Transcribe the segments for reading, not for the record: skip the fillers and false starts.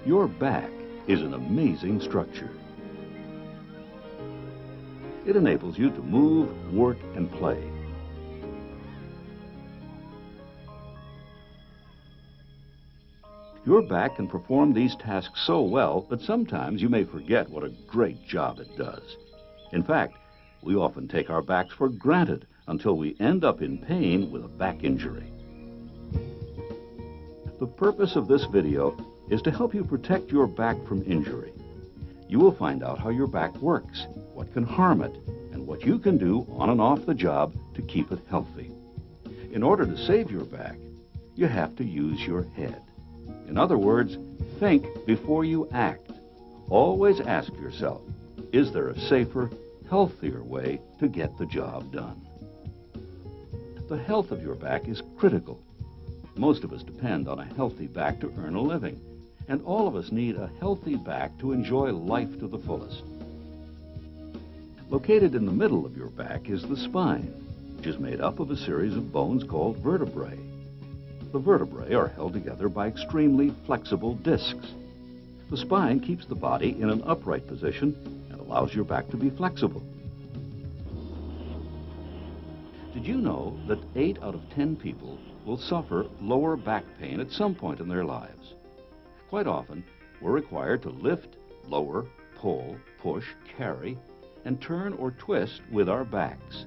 Your back is an amazing structure. It enables you to move, work, and play. Your back can perform these tasks so well that sometimes you may forget what a great job it does. In fact, we often take our backs for granted until we end up in pain with a back injury. The purpose of this video is to help you protect your back from injury. You will find out how your back works, what can harm it, and what you can do on and off the job to keep it healthy. In order to save your back, you have to use your head. In other words, think before you act. Always ask yourself, is there a safer, healthier way to get the job done? The health of your back is critical. Most of us depend on a healthy back to earn a living, and all of us need a healthy back to enjoy life to the fullest. Located in the middle of your back is the spine, which is made up of a series of bones called vertebrae. The vertebrae are held together by extremely flexible discs. The spine keeps the body in an upright position and allows your back to be flexible. Did you know that 8 out of 10 people will suffer lower back pain at some point in their lives? Quite often, we're required to lift, lower, pull, push, carry, and turn or twist with our backs.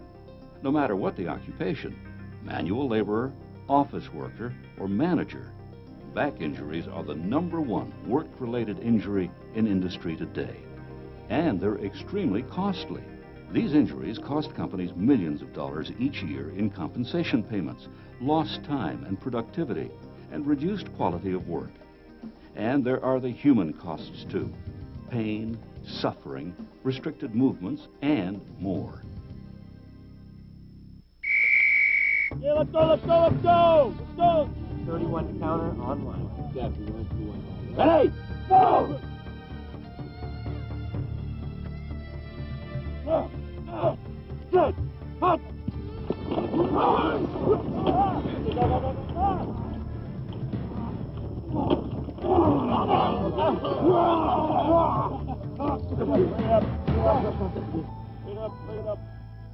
No matter what the occupation, manual laborer, office worker, or manager, back injuries are the #1 work-related injury in industry today. And they're extremely costly. These injuries cost companies millions of dollars each year in compensation payments, lost time and productivity, and reduced quality of work. And there are the human costs too: pain, suffering, restricted movements, and more. Yeah, let's go, let's go, let's go! Let's go! 31 counter online. Exactly, 1, 2, 1. Ready? Go! Good! Up!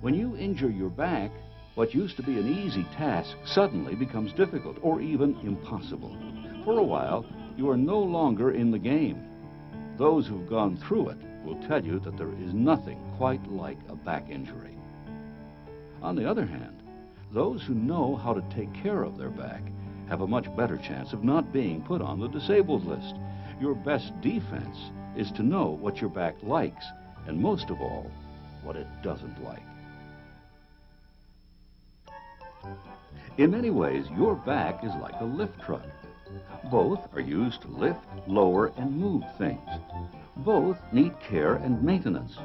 When you injure your back, what used to be an easy task suddenly becomes difficult or even impossible. For a while, you are no longer in the game. Those who've gone through it will tell you that there is nothing quite like a back injury. On the other hand, those who know how to take care of their back have a much better chance of not being put on the disabled list. Your best defense is to know what your back likes, and most of all, what it doesn't like. In many ways, your back is like a lift truck. Both are used to lift, lower, and move things. Both need care and maintenance.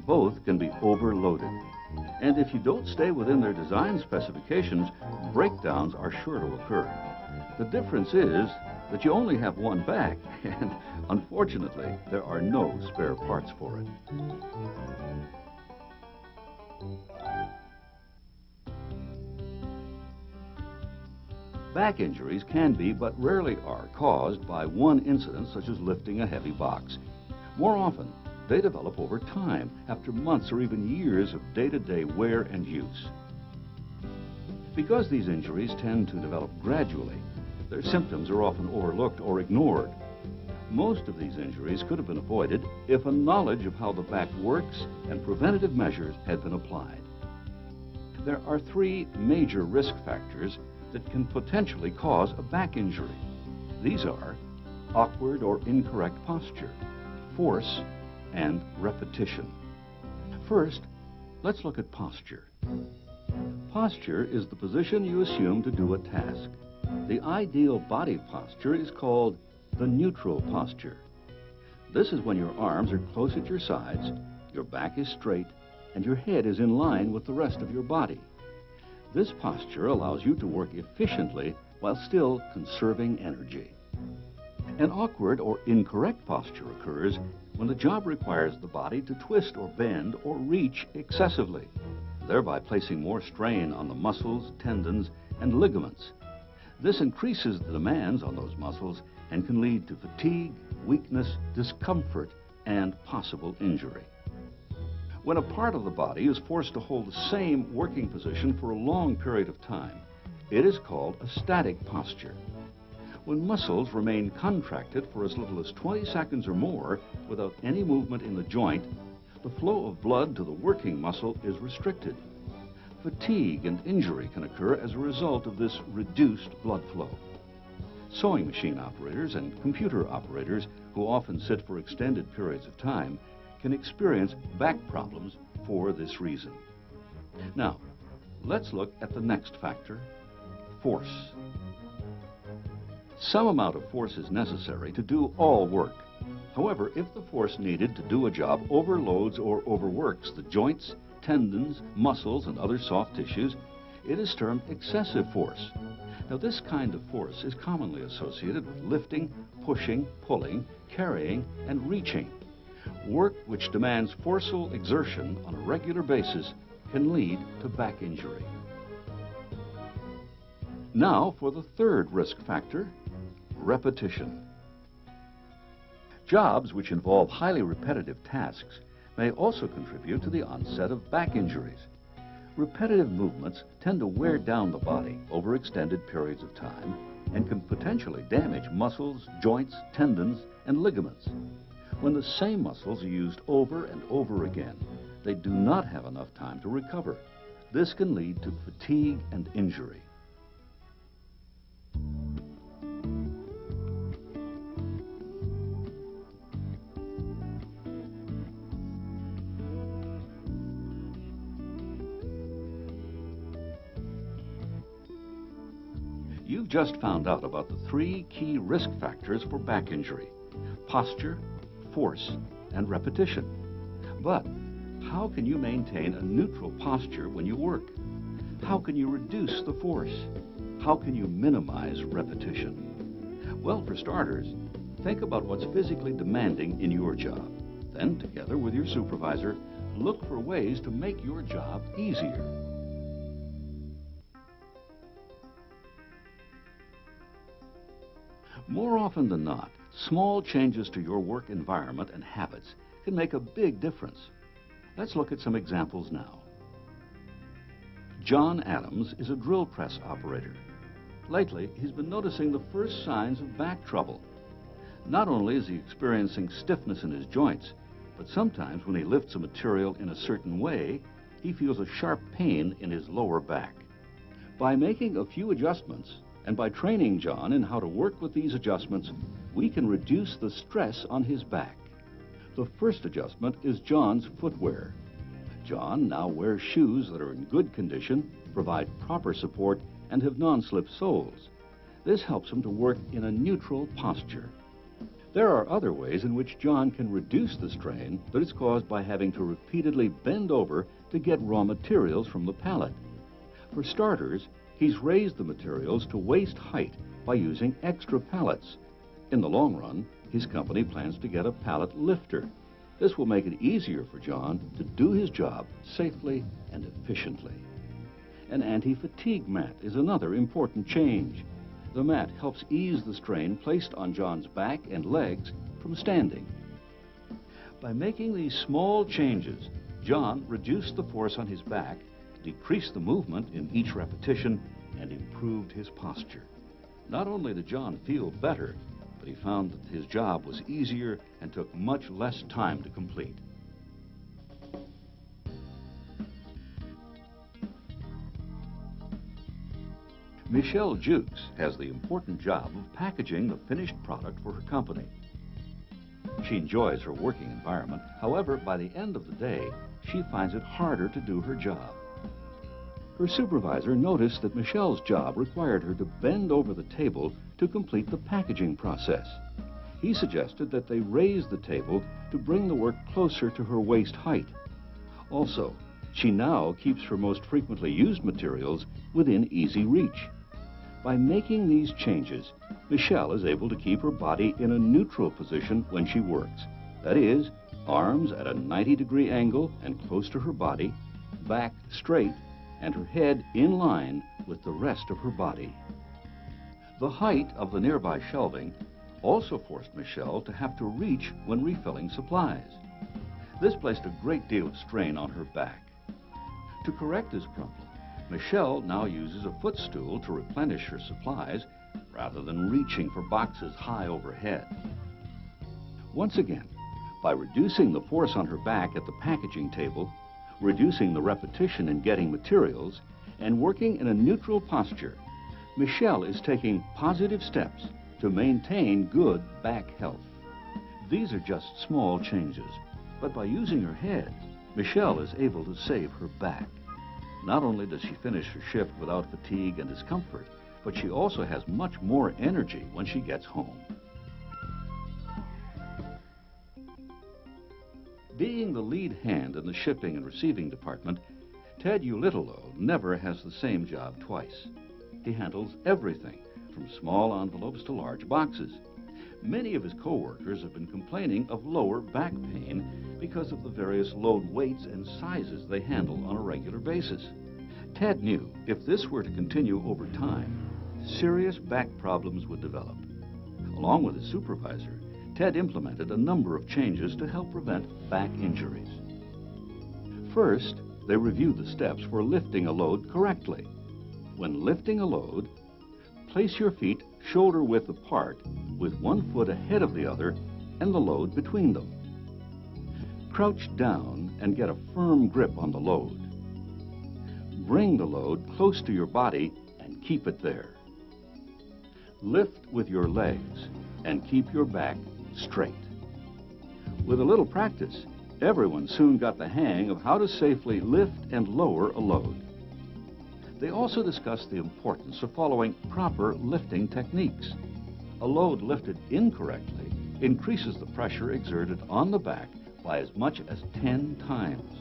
Both can be overloaded. And if you don't stay within their design specifications, breakdowns are sure to occur. The difference is that you only have one back, and unfortunately, there are no spare parts for it. Back injuries can be, but rarely are, caused by one incident, such as lifting a heavy box. More often, they develop over time, after months or even years of day-to-day wear and use. Because these injuries tend to develop gradually, their symptoms are often overlooked or ignored. Most of these injuries could have been avoided if a knowledge of how the back works and preventative measures had been applied. There are 3 major risk factors that can potentially cause a back injury. These are awkward or incorrect posture, force, and repetition. First, let's look at posture. Posture is the position you assume to do a task. The ideal body posture is called the neutral posture. This is when your arms are close at your sides, your back is straight, and your head is in line with the rest of your body. This posture allows you to work efficiently while still conserving energy. An awkward or incorrect posture occurs when the job requires the body to twist or bend or reach excessively, thereby placing more strain on the muscles, tendons, and ligaments. This increases the demands on those muscles and can lead to fatigue, weakness, discomfort, and possible injury. When a part of the body is forced to hold the same working position for a long period of time, it is called a static posture. When muscles remain contracted for as little as 20 seconds or more without any movement in the joint, the flow of blood to the working muscle is restricted. Fatigue and injury can occur as a result of this reduced blood flow. Sewing machine operators and computer operators, who often sit for extended periods of time, can experience back problems for this reason. Now, let's look at the next factor, force. Some amount of force is necessary to do all work. However, if the force needed to do a job overloads or overworks the joints, tendons, muscles, and other soft tissues, it is termed excessive force. Now, this kind of force is commonly associated with lifting, pushing, pulling, carrying, and reaching. Work which demands forceful exertion on a regular basis can lead to back injury. Now for the third risk factor, repetition. Jobs which involve highly repetitive tasks may also contribute to the onset of back injuries. Repetitive movements tend to wear down the body over extended periods of time and can potentially damage muscles, joints, tendons, and ligaments. When the same muscles are used over and over again, they do not have enough time to recover. This can lead to fatigue and injury. You've just found out about the three key risk factors for back injury: posture, force, and repetition. But how can you maintain a neutral posture when you work? How can you reduce the force? How can you minimize repetition? Well, for starters, think about what's physically demanding in your job. Then, together with your supervisor, look for ways to make your job easier. More often than not, small changes to your work environment and habits can make a big difference. Let's look at some examples now. John Adams is a drill press operator. Lately, he's been noticing the first signs of back trouble. Not only is he experiencing stiffness in his joints, but sometimes when he lifts a material in a certain way, he feels a sharp pain in his lower back. By making a few adjustments, and by training John in how to work with these adjustments, we can reduce the stress on his back. The first adjustment is John's footwear. John now wears shoes that are in good condition, provide proper support, and have non-slip soles. This helps him to work in a neutral posture. There are other ways in which John can reduce the strain that is caused by having to repeatedly bend over to get raw materials from the pallet. For starters, he's raised the materials to waist height by using extra pallets. In the long run, his company plans to get a pallet lifter. This will make it easier for John to do his job safely and efficiently. An anti-fatigue mat is another important change. The mat helps ease the strain placed on John's back and legs from standing. By making these small changes, John reduced the force on his back, decreased the movement in each repetition, and improved his posture. Not only did John feel better, but he found that his job was easier and took much less time to complete. Michelle Jukes has the important job of packaging the finished product for her company. She enjoys her working environment. However, by the end of the day, she finds it harder to do her job. Her supervisor noticed that Michelle's job required her to bend over the table to complete the packaging process. He suggested that they raise the table to bring the work closer to her waist height. Also, she now keeps her most frequently used materials within easy reach. By making these changes, Michelle is able to keep her body in a neutral position when she works. That is, arms at a 90-degree angle and close to her body, back straight, and her head in line with the rest of her body. The height of the nearby shelving also forced Michelle to have to reach when refilling supplies. This placed a great deal of strain on her back. To correct this problem, Michelle now uses a footstool to replenish her supplies rather than reaching for boxes high overhead. Once again, by reducing the force on her back at the packaging table, reducing the repetition in getting materials, and working in a neutral posture, Michelle is taking positive steps to maintain good back health. These are just small changes, but by using her head, Michelle is able to save her back. Not only does she finish her shift without fatigue and discomfort, but she also has much more energy when she gets home. Being the lead hand in the shipping and receiving department, Ted Ulitalo never has the same job twice. He handles everything, from small envelopes to large boxes. Many of his co-workers have been complaining of lower back pain because of the various load weights and sizes they handle on a regular basis. Ted knew if this were to continue over time, serious back problems would develop. Along with his supervisor, Ted implemented a number of changes to help prevent back injuries. First, they reviewed the steps for lifting a load correctly. When lifting a load, place your feet shoulder-width apart with one foot ahead of the other and the load between them. Crouch down and get a firm grip on the load. Bring the load close to your body and keep it there. Lift with your legs and keep your back straight. With a little practice, everyone soon got the hang of how to safely lift and lower a load. They also discussed the importance of following proper lifting techniques. A load lifted incorrectly increases the pressure exerted on the back by as much as 10 times.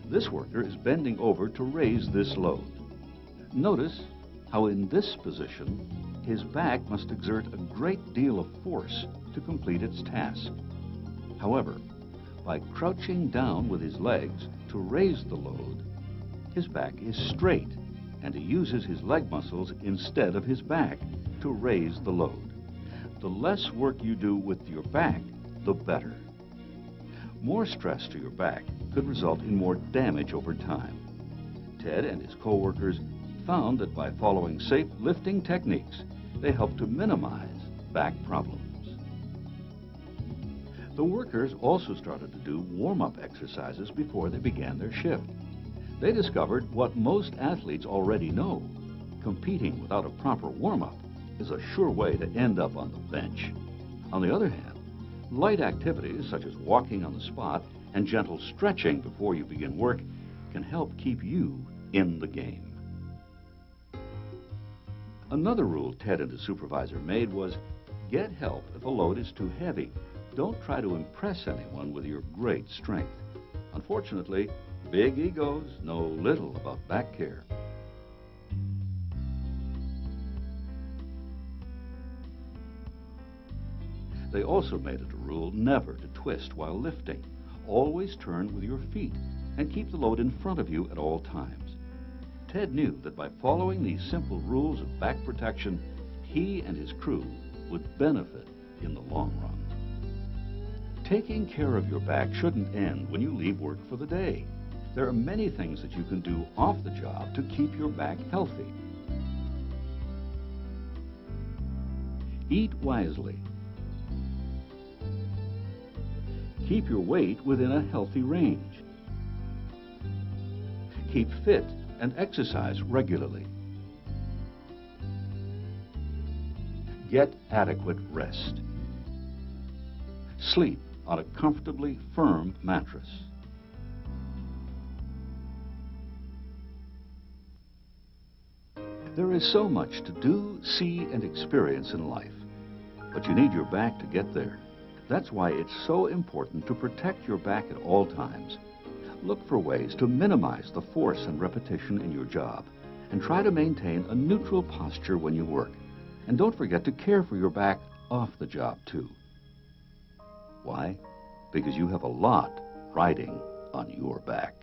This worker is bending over to raise this load. Notice how in this position, his back must exert a great deal of force to complete its task. However, by crouching down with his legs to raise the load, his back is straight, and he uses his leg muscles instead of his back to raise the load. The less work you do with your back, the better. More stress to your back could result in more damage over time. Ted and his co-workers found that by following safe lifting techniques, they help to minimize back problems. The workers also started to do warm-up exercises before they began their shift. They discovered what most athletes already know. Competing without a proper warm-up is a sure way to end up on the bench. On the other hand, light activities such as walking on the spot and gentle stretching before you begin work can help keep you in the game. Another rule Ted and his supervisor made was get help if a load is too heavy. Don't try to impress anyone with your great strength. Unfortunately, big egos know little about back care. They also made it a rule never to twist while lifting. Always turn with your feet and keep the load in front of you at all times. Ted knew that by following these simple rules of back protection, he and his crew would benefit in the long run. Taking care of your back shouldn't end when you leave work for the day. There are many things that you can do off the job to keep your back healthy. Eat wisely. Keep your weight within a healthy range. Keep fit and exercise regularly. Get adequate rest. Sleep on a comfortably firm mattress. There is so much to do, see, and experience in life, but you need your back to get there. That's why it's so important to protect your back at all times. Look for ways to minimize the force and repetition in your job, and try to maintain a neutral posture when you work. And don't forget to care for your back off the job, too. Why? Because you have a lot riding on your back.